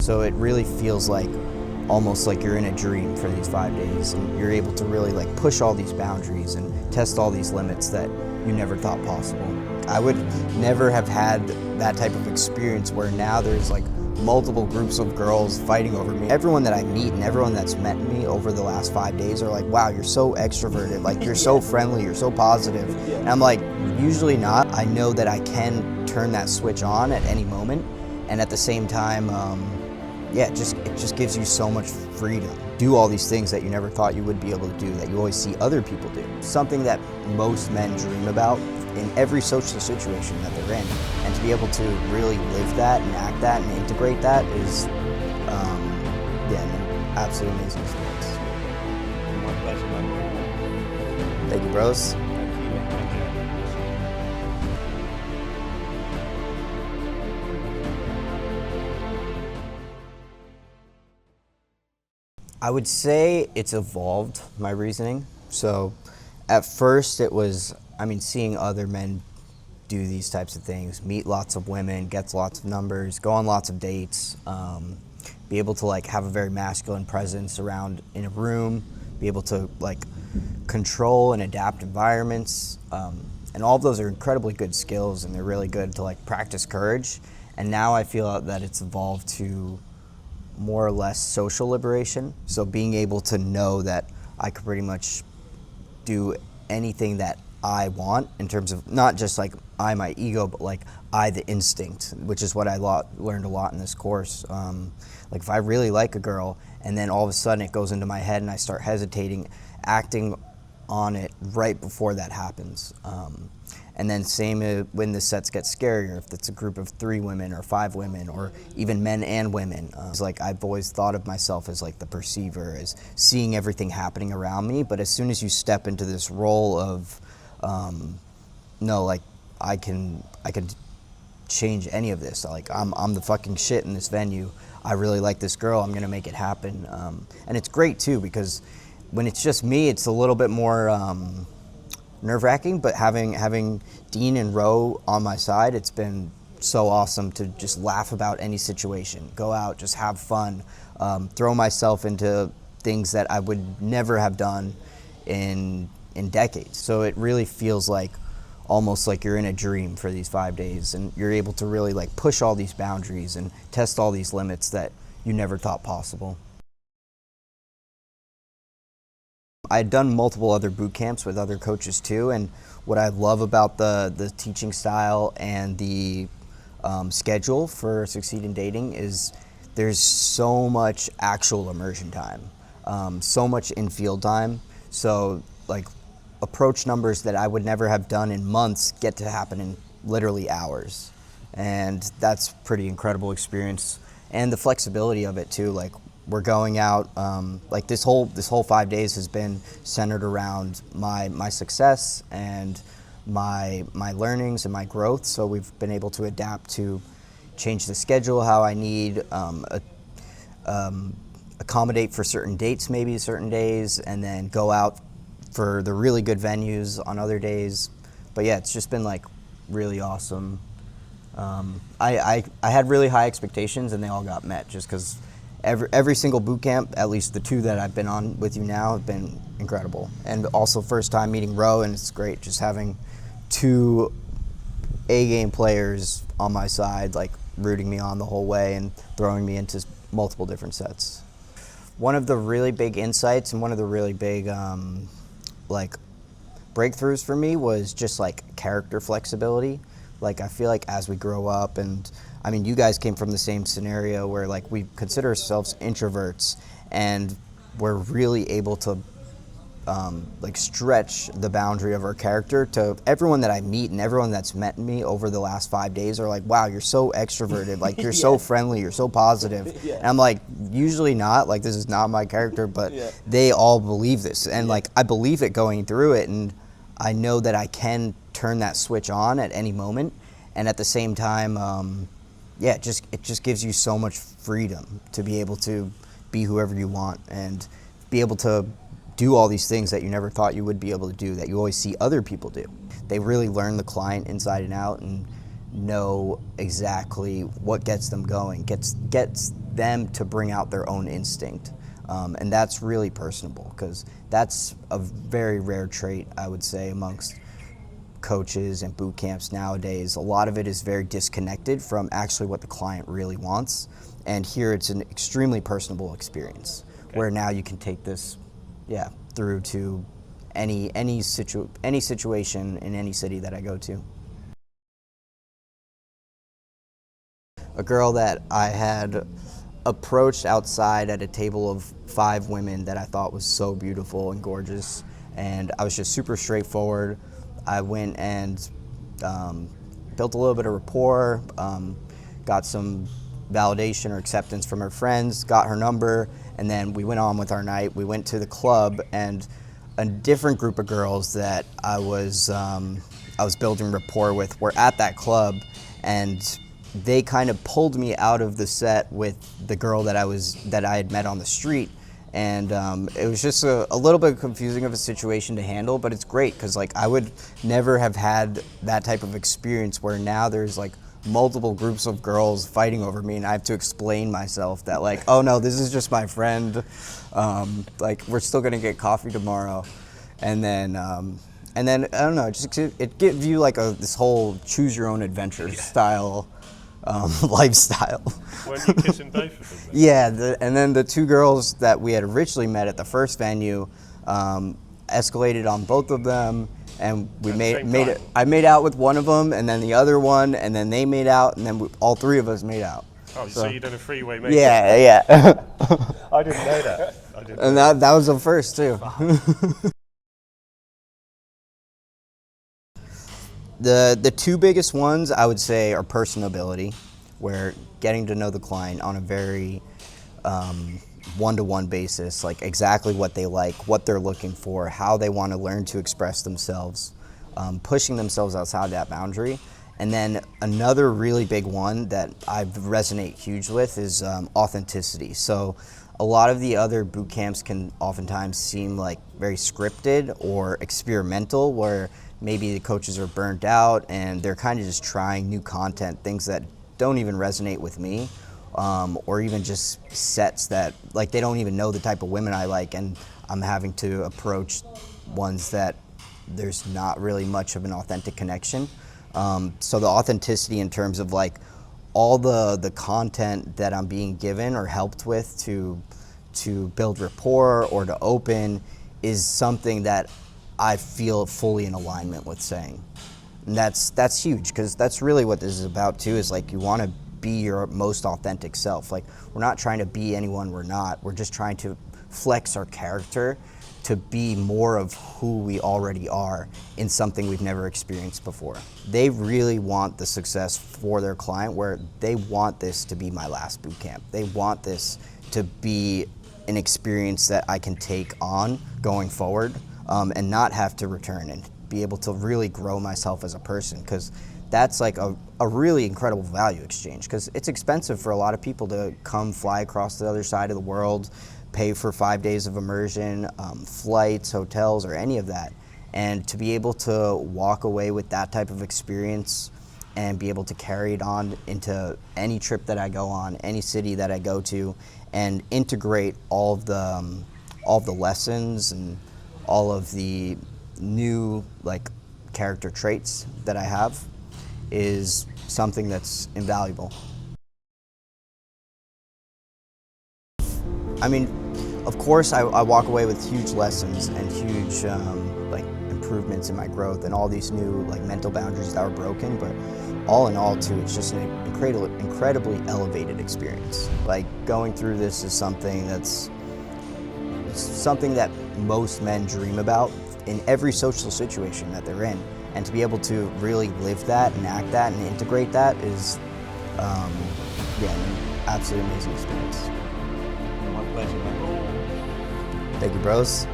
So it really feels like almost like you're in a dream for these 5 days, and you're able to really like push all these boundaries and test all these limits that you never thought possible. I would never have had that type of experience where now there's like multiple groups of girls fighting over me. Everyone that I meet and everyone that's met me over the last 5 days are like, wow, you're so extroverted, like you're so friendly, you're so positive. And I'm like, usually not. I know that I can turn that switch on at any moment, and at the same time, yeah, it just gives you so much freedom. Do all these things that you never thought you would be able to do, that you always see other people do. Something that most men dream about in every social situation that they're in. And to be able to really live that and act that and integrate that is, yeah, an absolutely amazing experience. My pleasure, man. Thank you, bros. Thank you. I would say it's evolved, my reasoning. So at first it was, seeing other men do these types of things, meet lots of women, get lots of numbers, go on lots of dates, be able to like have a very masculine presence around in a room, be able to like control and adapt environments. And all of those are incredibly good skills, and they're really good to like practice courage. And now I feel that it's evolved to more or less social liberation. So being able to know that I could pretty much do anything that I want in terms of not just like I, my ego, but like I, the instinct, which is what I learned a lot in this course. Like if I really like a girl and then all of a sudden it goes into my head and I start hesitating, acting on it right before that happens. And then same when the sets get scarier, if it's a group of 3 women or 5 women or even men and women. It's like I've always thought of myself as like the perceiver, as seeing everything happening around me. But as soon as you step into this role of, no, like I can change any of this. Like I'm the fucking shit in this venue. I really like this girl. I'm gonna make it happen. And it's great too, because when it's just me, it's a little bit more nerve-wracking, but having Dean and Ro on my side, it's been so awesome to just laugh about any situation, go out, just have fun, throw myself into things that I would never have done in decades. So it really feels like almost like you're in a dream for these 5 days, and you're able to really like push all these boundaries and test all these limits that you never thought possible. I'd done multiple other boot camps with other coaches too, and what I love about the teaching style and the schedule for Succeed in Dating is there's so much actual immersion time, so much in-field time. So like approach numbers that I would never have done in months get to happen in literally hours, and that's pretty incredible experience. And the flexibility of it too, like we're going out, like this whole 5 days has been centered around my success and my learnings and my growth. So we've been able to adapt to change the schedule how I need, accommodate for certain dates, maybe certain days, and then go out for the really good venues on other days. But yeah, it's just been like really awesome. I had really high expectations, and they all got met just because every single boot camp, at least the 2 that I've been on with you now, have been incredible. And also first time meeting Ro, and it's great just having 2 A-game players on my side, like rooting me on the whole way and throwing me into multiple different sets. One of the really big insights and one of the really big like breakthroughs for me was just like character flexibility. Like I feel like as we grow up, and I mean you guys came from the same scenario where like we consider ourselves introverts, and we're really able to like stretch the boundary of our character. To everyone that I meet and everyone that's met me over the last 5 days are like, wow, you're so extroverted, like you're so friendly, you're so positive. And I'm like, usually not, like this is not my character, but they all believe this, and like I believe it going through it, and I know that I can turn that switch on at any moment. And at the same time, yeah, it just gives you so much freedom to be able to be whoever you want and be able to do all these things that you never thought you would be able to do, that you always see other people do. They really learn the client inside and out, and know exactly what gets them going, gets them to bring out their own instinct. And that's really personable, because that's a very rare trait, I would say, amongst coaches and boot camps nowadays. A lot of it is very disconnected from actually what the client really wants. And here it's an extremely personable experience, where now you can take this, through to any situation in any city that I go to. A girl that I had approached outside at a table of 5 women that I thought was so beautiful and gorgeous, and I was just super straightforward. I went and built a little bit of rapport, got some validation or acceptance from her friends, got her number, and then we went on with our night. We went to the club, and a different group of girls that I was building rapport with were at that club, and they kind of pulled me out of the set with the girl that I had met on the street. And it was just a little bit confusing of a situation to handle, but it's great, because like I would never have had that type of experience where now there's like multiple groups of girls fighting over me, and I have to explain myself that like, oh no, this is just my friend, like we're still gonna get coffee tomorrow. And then I don't know, it gives you like this whole choose your own adventure style lifestyle. Weren't you kissing both of them then? Yeah, and then the 2 girls that we had originally met at the first venue escalated on both of them, and we made it. I made out with one of them, and then the other one, and then they made out, and then all 3 of us made out. Oh, so you did a 3-way make? Yeah. I didn't know that. And that was the first too. The 2 biggest ones I would say are personability, where getting to know the client on a very one-to-one basis, like exactly what they like, what they're looking for, how they want to learn to express themselves, pushing themselves outside that boundary. And then another really big one that I resonate huge with is authenticity. So a lot of the other boot camps can oftentimes seem like very scripted or experimental, where maybe the coaches are burnt out and they're kind of just trying new content, things that don't even resonate with me, or even just sets that like they don't even know the type of women I like, and I'm having to approach ones that there's not really much of an authentic connection. So the authenticity in terms of like all the content that I'm being given or helped with to build rapport or to open is something that I feel fully in alignment with saying. And that's huge, because that's really what this is about too, is like you want to be your most authentic self. Like we're not trying to be anyone we're not. We're just trying to flex our character to be more of who we already are in something we've never experienced before. They really want the success for their client, where they want this to be my last boot camp. They want this to be an experience that I can take on going forward, and not have to return, and be able to really grow myself as a person, because that's like a really incredible value exchange, because it's expensive for a lot of people to come fly across the other side of the world, pay for 5 days of immersion, flights, hotels, or any of that. And to be able to walk away with that type of experience and be able to carry it on into any trip that I go on, any city that I go to, and integrate all of the lessons and all of the new like character traits that I have is something that's invaluable. I mean, of course, I walk away with huge lessons and huge like improvements in my growth, and all these new like mental boundaries that were broken. But all in all, too, it's just an incredibly elevated experience. Like going through this is something that's something that most men dream about in every social situation that they're in, and to be able to really live that, enact that, and integrate that is, an absolutely amazing experience. My pleasure, man. Thank you, bros.